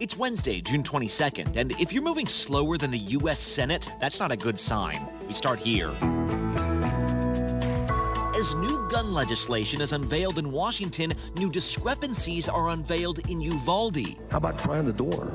It's Wednesday, June 22nd, and if you're moving slower than the U.S. Senate, that's not a good sign. We start here. As new gun legislation is unveiled in Washington, new discrepancies are unveiled in Uvalde. How about trying the door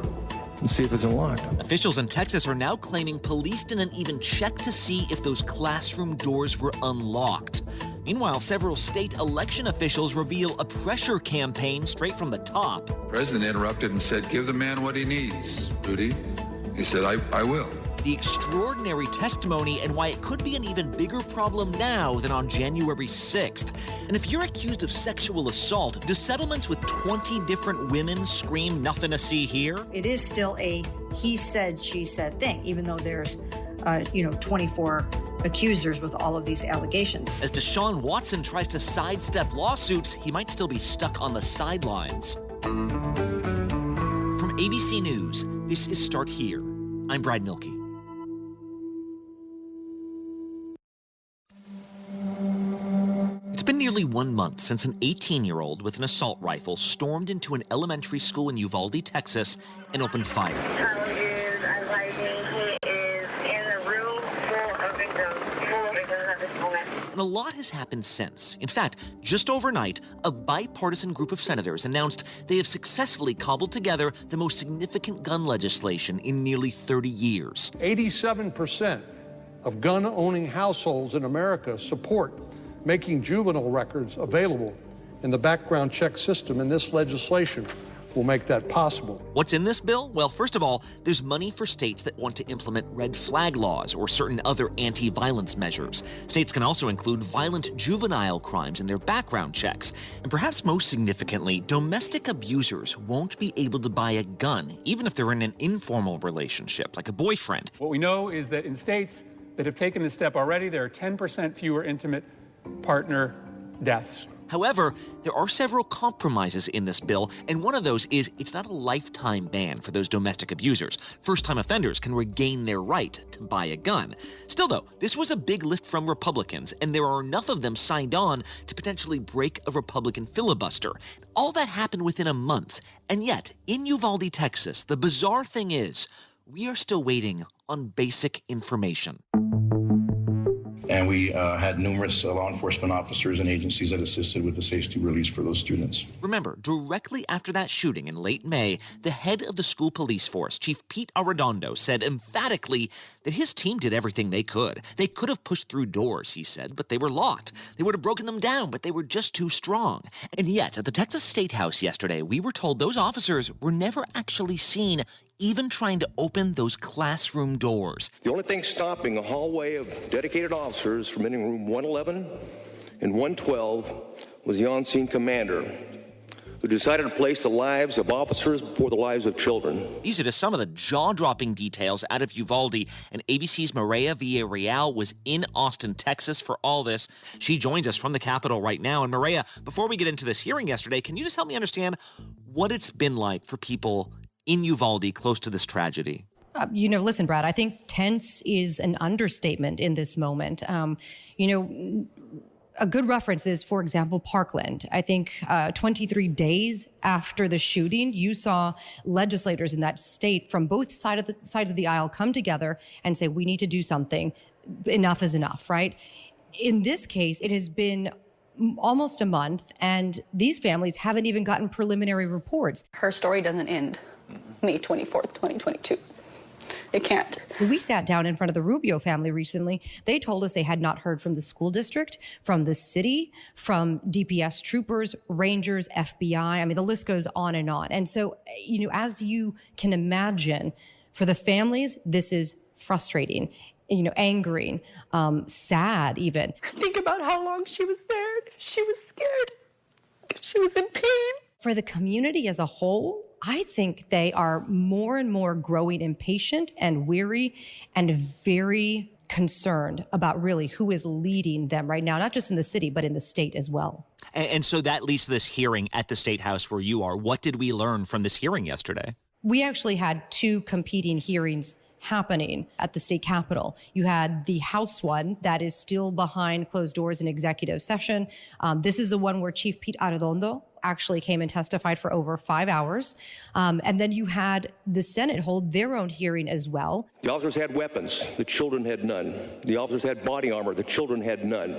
and see if it's unlocked? Officials in Texas are now claiming police didn't even check to see if those classroom doors were unlocked. Meanwhile, several state election officials reveal a pressure campaign straight from the top. The president interrupted and said, "Give the man what he needs, Rudy." He said, I will. The extraordinary testimony and why it could be an even bigger problem now than on January 6th. And if you're accused of sexual assault, do settlements with 20 different women scream nothing to see here? It is still a he said, she said thing, even though there's, 24 accusers with all of these allegations. As Deshaun Watson tries to sidestep lawsuits, he might still be stuck on the sidelines. From ABC News, this is Start Here. I'm Brad Milkey. It's been nearly 1 month since an 18-year-old with an assault rifle stormed into an elementary school in Uvalde, Texas, and opened fire. And a lot has happened since. In fact, just overnight, a bipartisan group of senators announced they have successfully cobbled together the most significant gun legislation in nearly 30 years. 87% of gun-owning households in America support making juvenile records available in the background check system, and this legislation will make that possible. What's in this bill? Well, first of all, there's money for states that want to implement red flag laws or certain other anti-violence measures. States can also include violent juvenile crimes in their background checks. And perhaps most significantly, domestic abusers won't be able to buy a gun, even if they're in an informal relationship, like a boyfriend. What we know is that in states that have taken this step already, there are 10% fewer intimate partner deaths. However, there are several compromises in this bill, and one of those is it's not a lifetime ban for those domestic abusers. First-time offenders can regain their right to buy a gun. Still, though, this was a big lift from Republicans, and there are enough of them signed on to potentially break a Republican filibuster. All that happened within a month, and yet, in Uvalde, Texas, the bizarre thing is, we are still waiting on basic information. And we had numerous law enforcement officers and agencies that assisted with the safety release for those students. Remember, directly after that shooting in late May, the head of the school police force, Chief Pete Arredondo, said emphatically that his team did everything they could. They could have pushed through doors, he said, but they were locked. They would have broken them down, but they were just too strong. And yet, at the Texas State House yesterday, we were told those officers were never actually seen even trying to open those classroom doors. The only thing stopping a hallway of dedicated officers from entering room 111 and 112 was the on-scene commander, who decided to place the lives of officers before the lives of children. These are just some of the jaw-dropping details out of Uvalde, and ABC's Maria Villarreal was in Austin, Texas for all this. She joins us from the Capitol right now. And Maria, before we get into this hearing yesterday, can you just help me understand what it's been like for people in Uvalde close to this tragedy? Listen, Brad, I think tense is an understatement in this moment. A good reference is, for example, Parkland. I think 23 days after the shooting, you saw legislators in that state from both sides of the aisle come together and say, we need to do something. Enough is enough, right? In this case, it has been almost a month, and these families haven't even gotten preliminary reports. Her story doesn't end May 24th, 2022. It can't. We sat down in front of the Rubio family recently. They told us they had not heard from the school district, from the city, from DPS troopers, Rangers, FBI. I mean, the list goes on and on. And so, as you can imagine, for the families, this is frustrating, angering, sad even. Think about how long she was there. She was scared. She was in pain. For the community as a whole, I think they are more and more growing impatient and weary and very concerned about really who is leading them right now, not just in the city, but in the state as well. And so that leads to this hearing at the State House where you are. What did we learn from this hearing yesterday? We actually had two competing hearings happening at the state capitol. You had the House one that is still behind closed doors in executive session. This is the one where Chief Pete Arredondo actually came and testified for over 5 hours. And then you had the Senate hold their own hearing as well. The officers had weapons. The children had none. The officers had body armor. The children had none.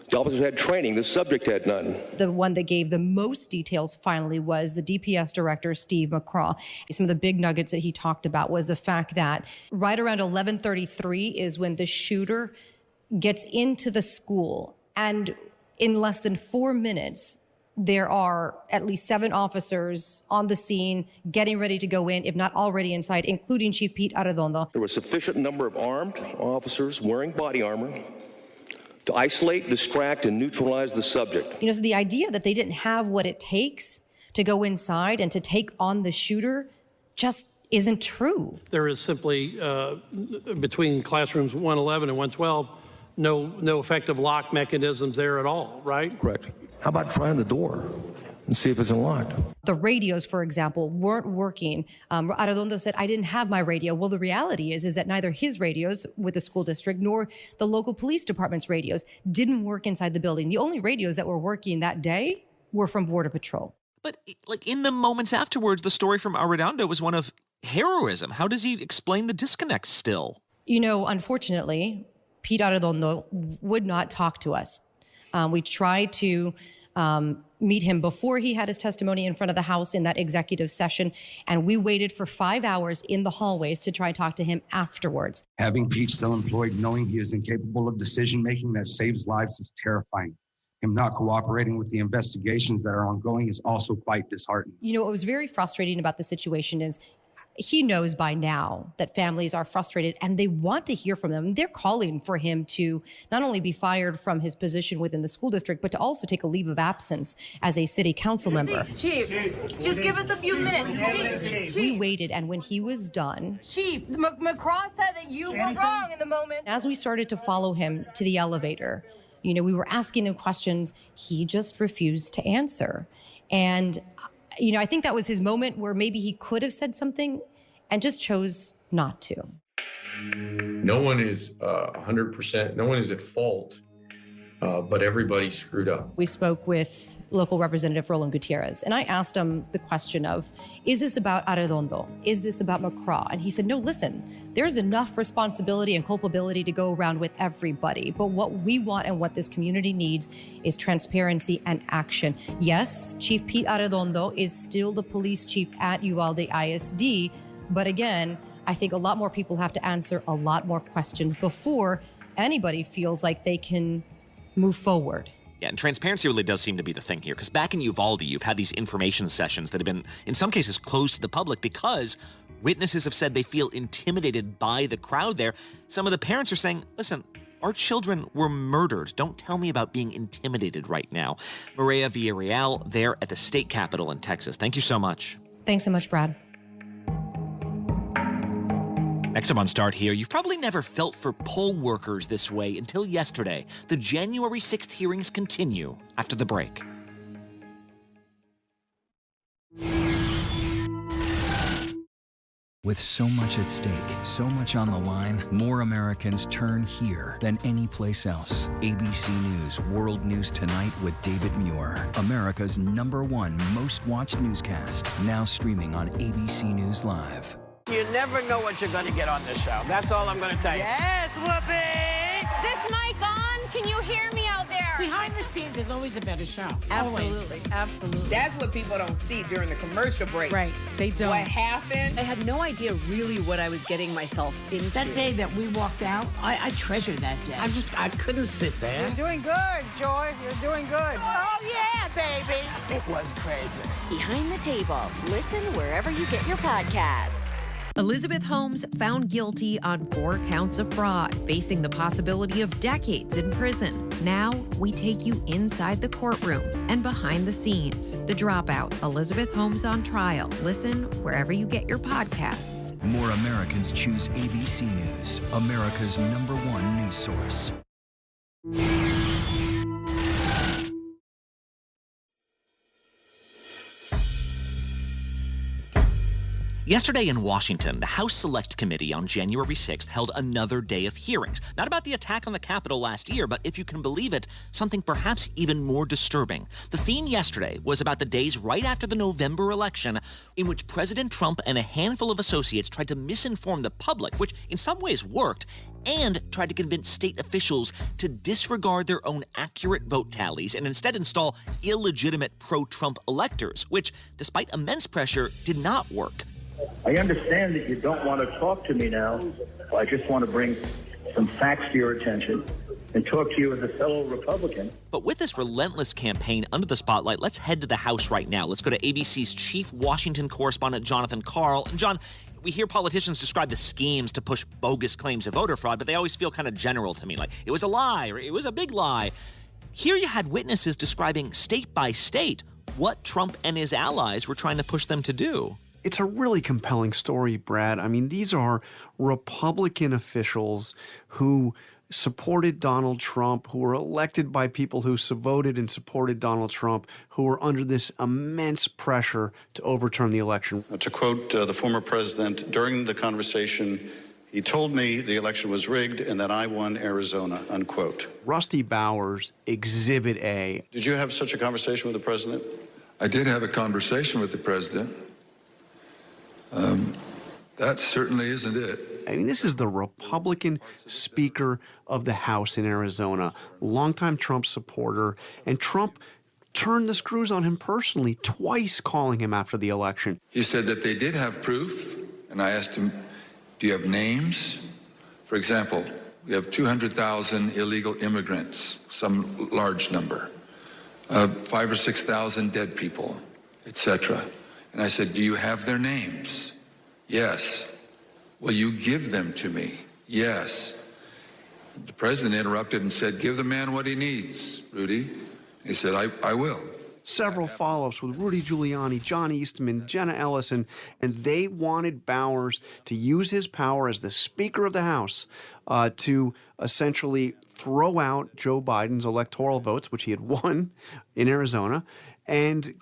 The officers had training. The subject had none. The one that gave the most details finally was the DPS director, Steve McCraw. Some of the big nuggets that he talked about was the fact that right around 11:33 is when the shooter gets into the school. And in less than 4 minutes, there are at least 7 officers on the scene getting ready to go in, if not already inside, including Chief Pete Arredondo. There was a sufficient number of armed officers wearing body armor to isolate, distract, and neutralize the subject. So the idea that they didn't have what it takes to go inside and to take on the shooter just isn't true. There is simply, between classrooms 111 and 112, no effective lock mechanisms there at all, right? Correct. How about trying the door and see if it's unlocked? The radios, for example, weren't working. Arredondo said, I didn't have my radio. Well, the reality is that neither his radios with the school district nor the local police department's radios didn't work inside the building. The only radios that were working that day were from Border Patrol. But like in the moments afterwards, the story from Arredondo was one of heroism. How does he explain the disconnect still? Unfortunately, Pete Arredondo would not talk to us. We tried to meet him before he had his testimony in front of the House in that executive session, and we waited for 5 hours in the hallways to try and talk to him afterwards. Having Pete still employed, knowing he is incapable of decision-making that saves lives is terrifying. Him not cooperating with the investigations that are ongoing is also quite disheartening. What was very frustrating about the situation is he knows by now that families are frustrated and they want to hear from them. They're calling for him to not only be fired from his position within the school district, but to also take a leave of absence as a city council member. Chief, just give us a few minutes. Chief. We waited, and when he was done, Chief, McCraw said that you were wrong in the moment. as we started to follow him to the elevator, we were asking him questions. He just refused to answer. And I think that was his moment where maybe he could have said something and just chose not to. No one is 100%, no one is at fault, but everybody screwed up. We spoke with local representative Roland Gutierrez, and I asked him the question of, is this about Arredondo? Is this about McCraw? And he said, no, listen, there's enough responsibility and culpability to go around with everybody. But what we want and what this community needs is transparency and action. Yes, Chief Pete Arredondo is still the police chief at Uvalde ISD. But again, I think a lot more people have to answer a lot more questions before anybody feels like they can move forward. Yeah, and transparency really does seem to be the thing here, because back in Uvalde, you've had these information sessions that have been, in some cases, closed to the public because witnesses have said they feel intimidated by the crowd there. Some of the parents are saying, listen, our children were murdered. Don't tell me about being intimidated right now. Maria Villarreal there at the state capitol in Texas. Thank you so much. Thanks so much, Brad. Next up on Start Here, you've probably never felt for poll workers this way until yesterday. The January 6th hearings continue after the break. With so much at stake, so much on the line, more Americans turn here than any place else. ABC News World News Tonight with David Muir, America's #1 most watched newscast, now streaming on ABC News Live. You never know what you're going to get on this show. That's all I'm going to tell you. Yes, Whoopi! This mic on? Can you hear me out there? Behind the scenes is always a better show. Absolutely, absolutely. That's what people don't see during the commercial breaks. Right, they don't. What happened? I had no idea really what I was getting myself into. That day that we walked out, I treasure that day. I couldn't sit there. You're doing good, Joy. You're doing good. Oh, yeah, baby. It was crazy. Behind the Table. Listen wherever you get your podcasts. Elizabeth Holmes found guilty on 4 counts of fraud, facing the possibility of decades in prison. Now, we take you inside the courtroom and behind the scenes. The Dropout, Elizabeth Holmes on Trial. Listen wherever you get your podcasts. More Americans choose ABC News, America's #1 news source. Yesterday in Washington, the House Select Committee on January 6th held another day of hearings. Not about the attack on the Capitol last year, but if you can believe it, something perhaps even more disturbing. The theme yesterday was about the days right after the November election in which President Trump and a handful of associates tried to misinform the public, which in some ways worked, and tried to convince state officials to disregard their own accurate vote tallies and instead install illegitimate pro-Trump electors, which, despite immense pressure, did not work. I understand that you don't want to talk to me now. I just want to bring some facts to your attention and talk to you as a fellow Republican. But with this relentless campaign under the spotlight, let's head to the House right now. Let's go to ABC's chief Washington correspondent, Jonathan Karl. And John, we hear politicians describe the schemes to push bogus claims of voter fraud, but they always feel kind of general to me, like it was a lie or it was a big lie. Here you had witnesses describing state by state what Trump and his allies were trying to push them to do. It's a really compelling story, Brad. I mean, these are Republican officials who supported Donald Trump, who were elected by people who voted and supported Donald Trump, who were under this immense pressure to overturn the election. To quote the former president, during the conversation, he told me the election was rigged and that I won Arizona, unquote. Rusty Bowers, Exhibit A. Did you have such a conversation with the president? I did have a conversation with the president. That certainly isn't it. I mean, this is the Republican Speaker of the House in Arizona, longtime Trump supporter, and Trump turned the screws on him personally, twice calling him after the election. He said that they did have proof, and I asked him, do you have names? For example, we have 200,000 illegal immigrants, some large number, 5,000 or 6,000 dead people, etc. And I said, do you have their names? Yes. Will you give them to me? Yes. The president interrupted and said, give the man what he needs, Rudy. He said, I will. Several follow-ups with Rudy Giuliani, John Eastman, Jenna Ellison, and they wanted Bowers to use his power as the Speaker of the House to essentially throw out Joe Biden's electoral votes, which he had won in Arizona, and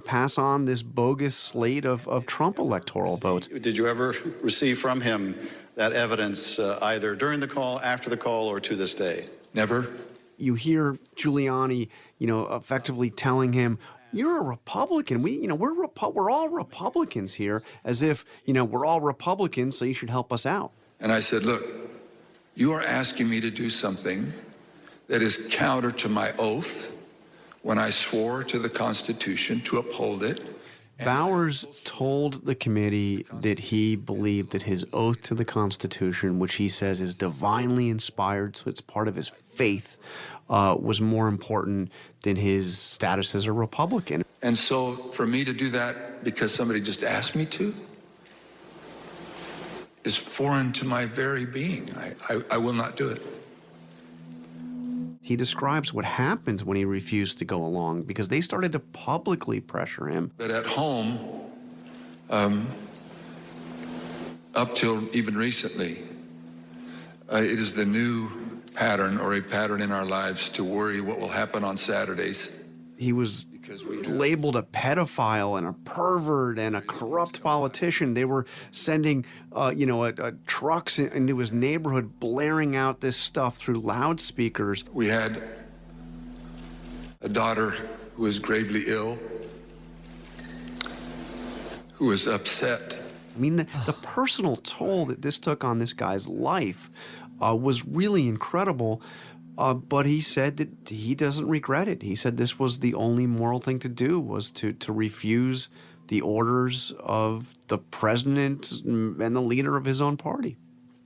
pass on this bogus slate of Trump electoral votes. Did you ever receive from him that evidence either during the call, after the call, or to this day? Never. You hear Giuliani, effectively telling him, you're a Republican. We're all Republicans here, as if, we're all Republicans, so you should help us out. And I said, look, you are asking me to do something that is counter to my oath when I swore to the Constitution to uphold it. Bowers told the committee that he believed that his oath to the Constitution, which he says is divinely inspired, so it's part of his faith, was more important than his status as a Republican. And so for me to do that because somebody just asked me to is foreign to my very being. I will not do it. He describes what happens when he refused to go along because they started to publicly pressure him. But at home, up till even recently, it is the new pattern or a pattern in our lives to worry what will happen on Saturdays. He was labeled a pedophile and a pervert and a corrupt politician. They were sending, trucks into his neighborhood, blaring out this stuff through loudspeakers. We had a daughter who was gravely ill, who was upset. I mean, the personal toll that this took on this guy's life was really incredible. But he said that he doesn't regret it. He said this was the only moral thing to do, was to refuse the orders of the president and the leader of his own party.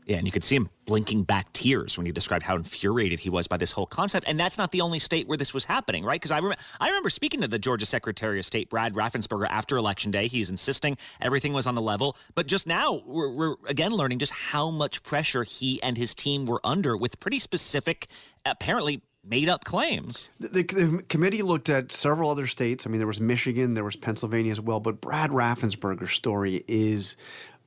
Yeah, and you could see him blinking back tears when he described how infuriated he was by this whole concept. And that's not the only state where this was happening, right? Because I remember speaking to the Georgia Secretary of State, Brad Raffensperger, after Election Day. He's insisting everything was on the level. But just now, we're again learning just how much pressure he and his team were under with pretty specific, apparently made-up claims. The committee looked at several other states. I mean, there was Michigan, there was Pennsylvania as well. But Brad Raffensperger's story is,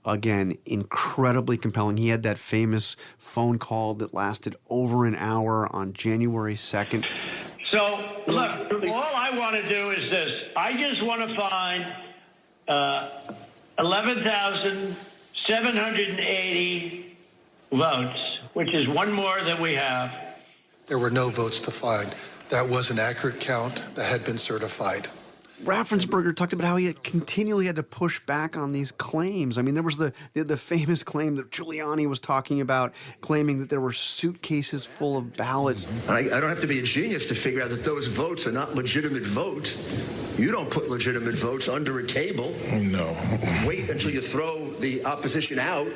again, incredibly compelling. He had that famous phone call that lasted over an hour on January 2nd. So, look, all I want to do is this. I just want to find 11,780 votes, which is one more than we have. There were no votes to find. That was an accurate count that had been certified. Raffensperger talked about how he continually had to push back on these claims. I mean, there was the famous claim that Giuliani was talking about, claiming that there were suitcases full of ballots. I don't have to be a genius to figure out that those votes are not legitimate votes. You don't put legitimate votes under a table. No. Wait until you throw the opposition out,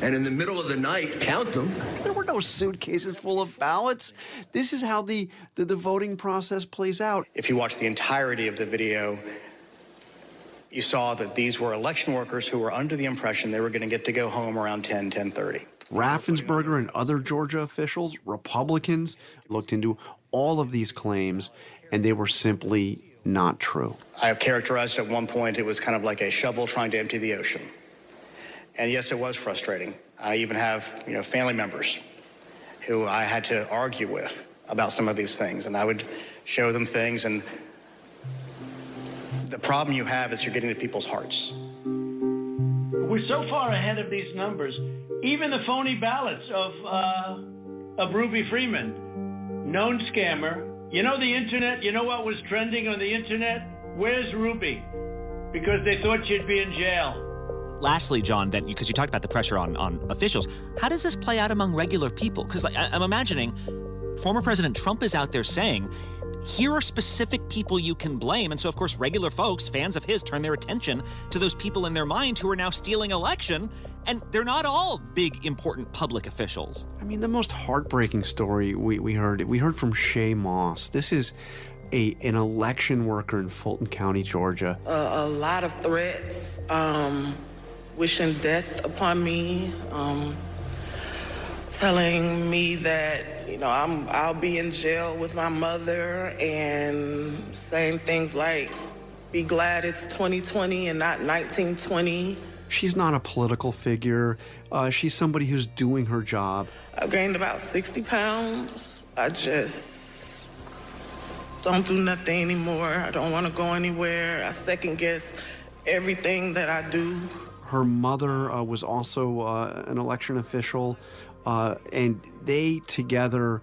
and in the middle of the night, count them. There were no suitcases full of ballots. This is how the voting process plays out. If you watch the entirety of the video, you saw that these were election workers who were under the impression they were going to get to go home around 10:30. Raffensperger and other Georgia officials, Republicans, looked into all of these claims, and they were simply not true. I have characterized at one point it was kind of like a shovel trying to empty the ocean. And yes, it was frustrating. I even have, family members who I had to argue with about some of these things, and I would show them things, and the problem you have is you're getting to people's hearts. We're so far ahead of these numbers. Even the phony ballots of Ruby Freeman, known scammer. You know the internet? You know what was trending on the internet? Where's Ruby? Because they thought she'd be in jail. Lastly, John, then, because you talked about the pressure on officials, how does this play out among regular people? Because I'm imagining former President Trump is out there saying, here are specific people you can blame. And so, of course, regular folks, fans of his, turn their attention to those people in their mind who are now stealing election. And they're not all big, important public officials. I mean, the most heartbreaking story we heard from Shay Moss. This is an election worker in Fulton County, Georgia. A lot of threats. Wishing death upon me, telling me that, I'll be in jail with my mother, and saying things like, be glad it's 2020 and not 1920. She's not a political figure. She's somebody who's doing her job. I've gained about 60 pounds. I just don't do nothing anymore. I don't want to go anywhere. I second guess everything that I do. Her mother was also an election official, and they together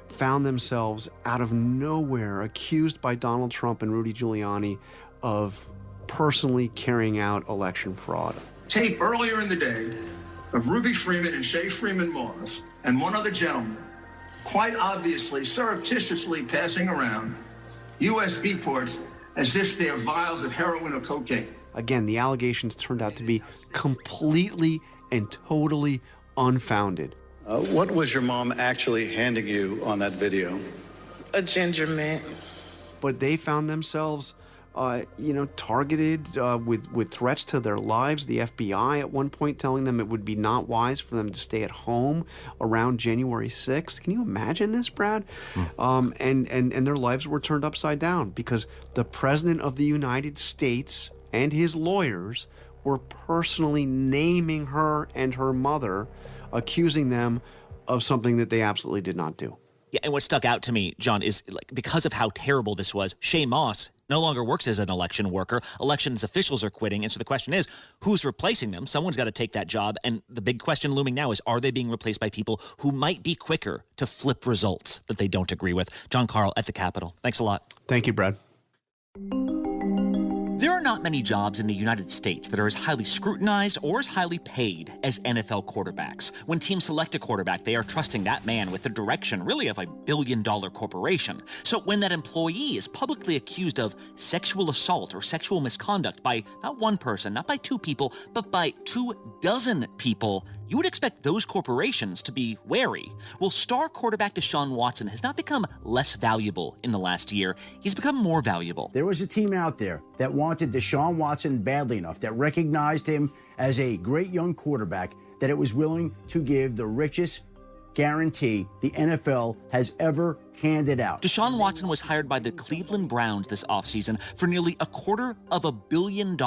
found themselves out of nowhere accused by Donald Trump and Rudy Giuliani of personally carrying out election fraud. Tape earlier in the day of Ruby Freeman and Shay Freeman Moss and one other gentleman quite obviously surreptitiously passing around USB ports as if they're vials of heroin or cocaine. Again, the allegations turned out to be completely and totally unfounded. What was your mom actually handing you on that video? A ginger mint. But they found themselves, targeted with threats to their lives. The FBI at one point telling them it would be not wise for them to stay at home around January 6th. Can you imagine this, Brad? And their lives were turned upside down because the President of the United States and his lawyers were personally naming her and her mother, accusing them of something that they absolutely did not do. Yeah, and what stuck out to me, John, is because of how terrible this was, Shay Moss no longer works as an election worker. Elections officials are quitting. And so the question is, who's replacing them? Someone's got to take that job. And the big question looming now is, are they being replaced by people who might be quicker to flip results that they don't agree with? John Carl at the Capitol. Thanks a lot. Thank you, Brad. There are not many jobs in the United States that are as highly scrutinized or as highly paid as NFL quarterbacks. When teams select a quarterback, they are trusting that man with the direction, really, of a billion-dollar corporation. So when that employee is publicly accused of sexual assault or sexual misconduct by not one person, not by two people, but by 24 people, you would expect those corporations to be wary. Well, star quarterback Deshaun Watson has not become less valuable in the last year. He's become more valuable. There was a team out there that wanted Deshaun Watson badly enough, that recognized him as a great young quarterback, that it was willing to give the richest guarantee the NFL has ever handed out. Deshaun Watson was hired by the Cleveland Browns this offseason for nearly $250 million.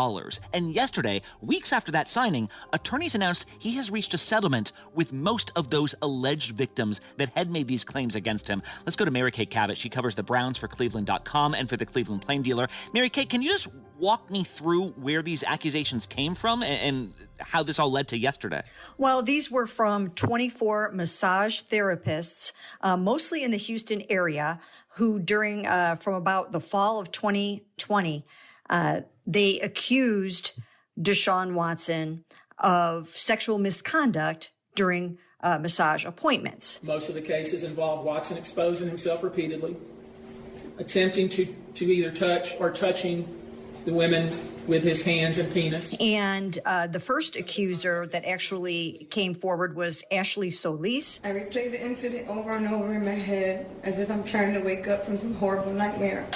And yesterday, weeks after that signing, attorneys announced he has reached a settlement with most of those alleged victims that had made these claims against him. Let's go to Mary Kay Cabot. She covers the Browns for Cleveland.com and for the Cleveland Plain Dealer. Mary Kay, can you just walk me through where these accusations came from and how this all led to yesterday? Well, these were from 24 massage therapists, mostly in the Houston area, who from about the fall of 2020, they accused Deshaun Watson of sexual misconduct during massage appointments. Most of the cases involve Watson exposing himself repeatedly, attempting to either touch or touching the women with his hands and penis. And the first accuser that actually came forward was Ashley Solis. I replay the incident over and over in my head as if I'm trying to wake up from some horrible nightmare.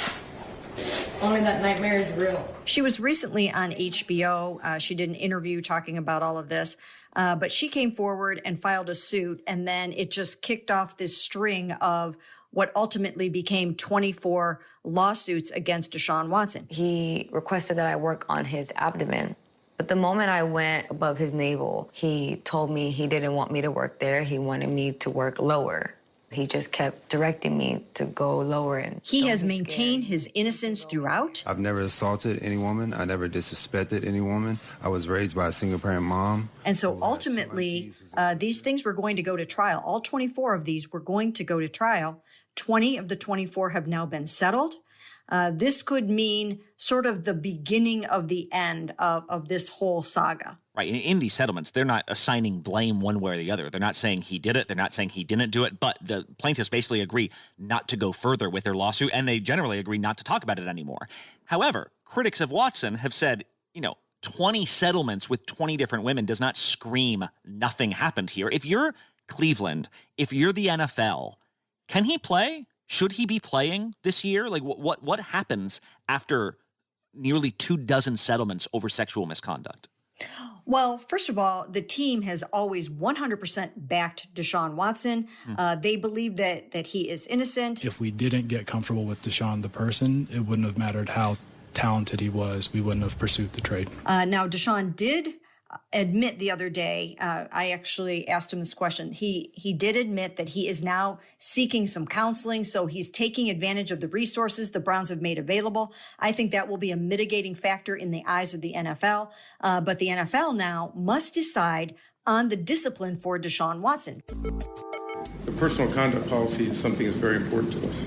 Only that nightmare is real. She was recently on HBO. She did an interview talking about all of this. But she came forward and filed a suit, and then it just kicked off this string of what ultimately became 24 lawsuits against Deshaun Watson. He requested that I work on his abdomen. But the moment I went above his navel, he told me he didn't want me to work there. He wanted me to work lower. He just kept directing me to go lower. And he has maintained his innocence throughout. I've never assaulted any woman. I never disrespected any woman. I was raised by a single-parent mom. And so ultimately, these things were going to go to trial. All 24 of these were going to go to trial. 20 of the 24 have now been settled. This could mean sort of the beginning of the end of this whole saga. Right. In these settlements, they're not assigning blame one way or the other. They're not saying he did it. They're not saying he didn't do it. But the plaintiffs basically agree not to go further with their lawsuit, and they generally agree not to talk about it anymore. However, critics of Watson have said, 20 settlements with 20 different women does not scream nothing happened here. If you're Cleveland, if you're the NFL, can he play? Should he be playing this year? Like, what happens after nearly 24 settlements over sexual misconduct? Well, first of all, the team has always 100% backed Deshaun Watson. They believe that he is innocent. If we didn't get comfortable with Deshaun the person, it wouldn't have mattered how talented he was. We wouldn't have pursued the trade. Now, Deshaun did admit the other day, I actually asked him this question. He did admit that he is now seeking some counseling, so he's taking advantage of the resources the Browns have made available. I think that will be a mitigating factor in the eyes of the NFL. But the NFL now must decide on the discipline for Deshaun Watson. The personal conduct policy is something that's very important to us.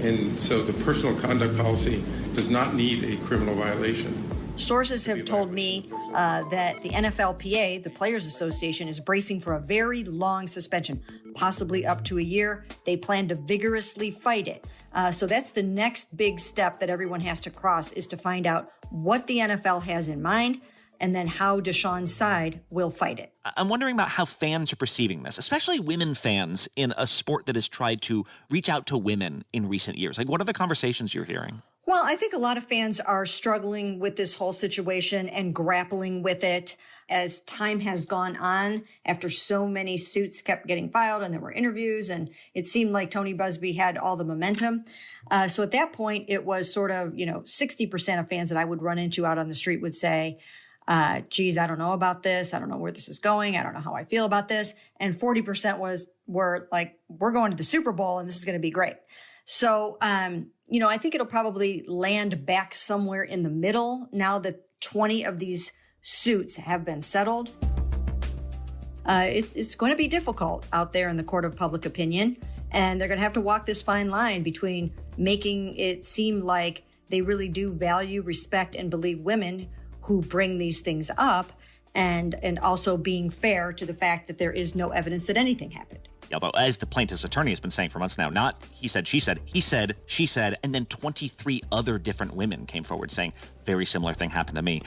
And so the personal conduct policy does not need a criminal violation. Sources have told me that the NFLPA, the Players Association, is bracing for a very long suspension, possibly up to a year. They plan to vigorously fight it. So that's the next big step that everyone has to cross, is to find out what the NFL has in mind and then how Deshaun's side will fight it. I'm wondering about how fans are perceiving this, especially women fans in a sport that has tried to reach out to women in recent years. Like, what are the conversations you're hearing? Well, I think a lot of fans are struggling with this whole situation and grappling with it as time has gone on, after so many suits kept getting filed and there were interviews, and it seemed like Tony Busby had all the momentum. So at that point, it was sort of, 60% of fans that I would run into out on the street would say, geez, I don't know about this. I don't know where this is going. I don't know how I feel about this. And 40% were like, we're going to the Super Bowl and this is going to be great. So, I think it'll probably land back somewhere in the middle now that 20 of these suits have been settled. It's going to be difficult out there in the court of public opinion, and they're going to have to walk this fine line between making it seem like they really do value, respect, and believe women who bring these things up, and also being fair to the fact that there is no evidence that anything happened. Although, as the plaintiff's attorney has been saying for months now, not he said, she said, he said, she said, and then 23 other different women came forward saying, very similar thing happened to me.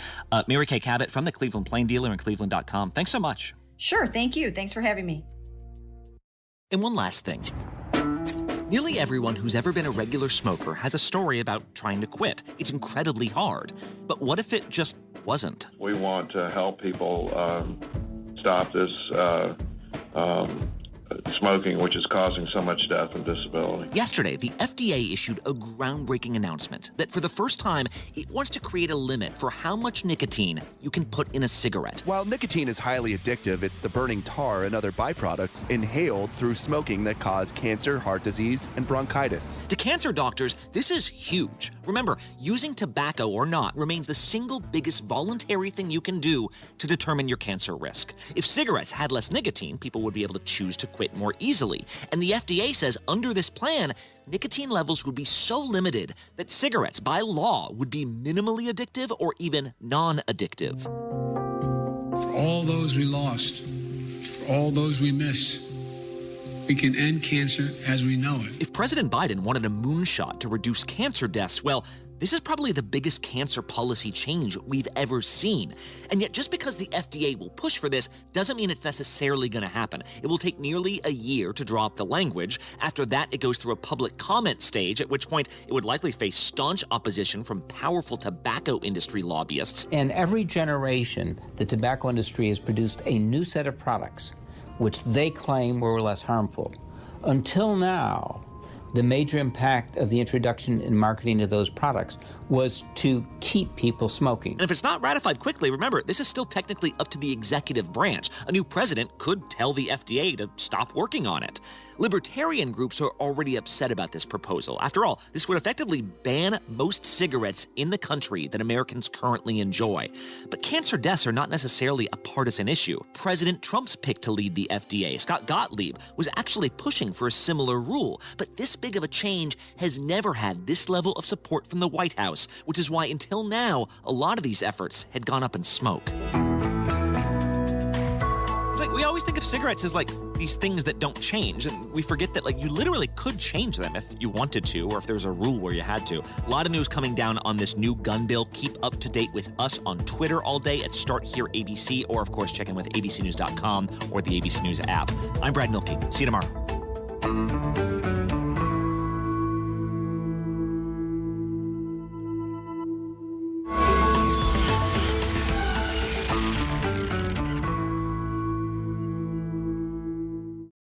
Mary Kay Cabot from the Cleveland Plain Dealer and Cleveland.com. Thanks so much. Sure. Thank you. Thanks for having me. And one last thing. Nearly everyone who's ever been a regular smoker has a story about trying to quit. It's incredibly hard. But what if it just wasn't? We want to help people stop this smoking, which is causing so much death and disability. Yesterday, the FDA issued a groundbreaking announcement that for the first time, it wants to create a limit for how much nicotine you can put in a cigarette. While nicotine is highly addictive, it's the burning tar and other byproducts inhaled through smoking that cause cancer, heart disease, and bronchitis. To cancer doctors, this is huge. Remember, using tobacco or not remains the single biggest voluntary thing you can do to determine your cancer risk. If cigarettes had less nicotine, people would be able to choose to quit more easily. And the FDA says under this plan, nicotine levels would be so limited that cigarettes, by law, would be minimally addictive or even non-addictive. For all those we lost, for all those we miss, we can end cancer as we know it. If President Biden wanted a moonshot to reduce cancer deaths, well, this is probably the biggest cancer policy change we've ever seen. And yet, just because the FDA will push for this doesn't mean it's necessarily going to happen. It will take nearly a year to draw up the language. After that, it goes through a public comment stage, at which point it would likely face staunch opposition from powerful tobacco industry lobbyists. In every generation, the tobacco industry has produced a new set of products which they claim were less harmful. Until now, the major impact of the introduction and marketing of those products was to keep people smoking. And if it's not ratified quickly, remember, this is still technically up to the executive branch. A new president could tell the FDA to stop working on it. Libertarian groups are already upset about this proposal. After all, this would effectively ban most cigarettes in the country that Americans currently enjoy. But cancer deaths are not necessarily a partisan issue. President Trump's pick to lead the FDA, Scott Gottlieb, was actually pushing for a similar rule. But this big of a change has never had this level of support from the White House, which is why until now, a lot of these efforts had gone up in smoke. It's like we always think of cigarettes as like these things that don't change, and we forget that like you literally could change them if you wanted to, or if there's a rule where you had to. A lot of news coming down on this new gun bill. Keep up to date with us on Twitter all day at Start Here ABC, or of course check in with abcnews.com or the ABC News app. I'm Brad Milkey. See you tomorrow.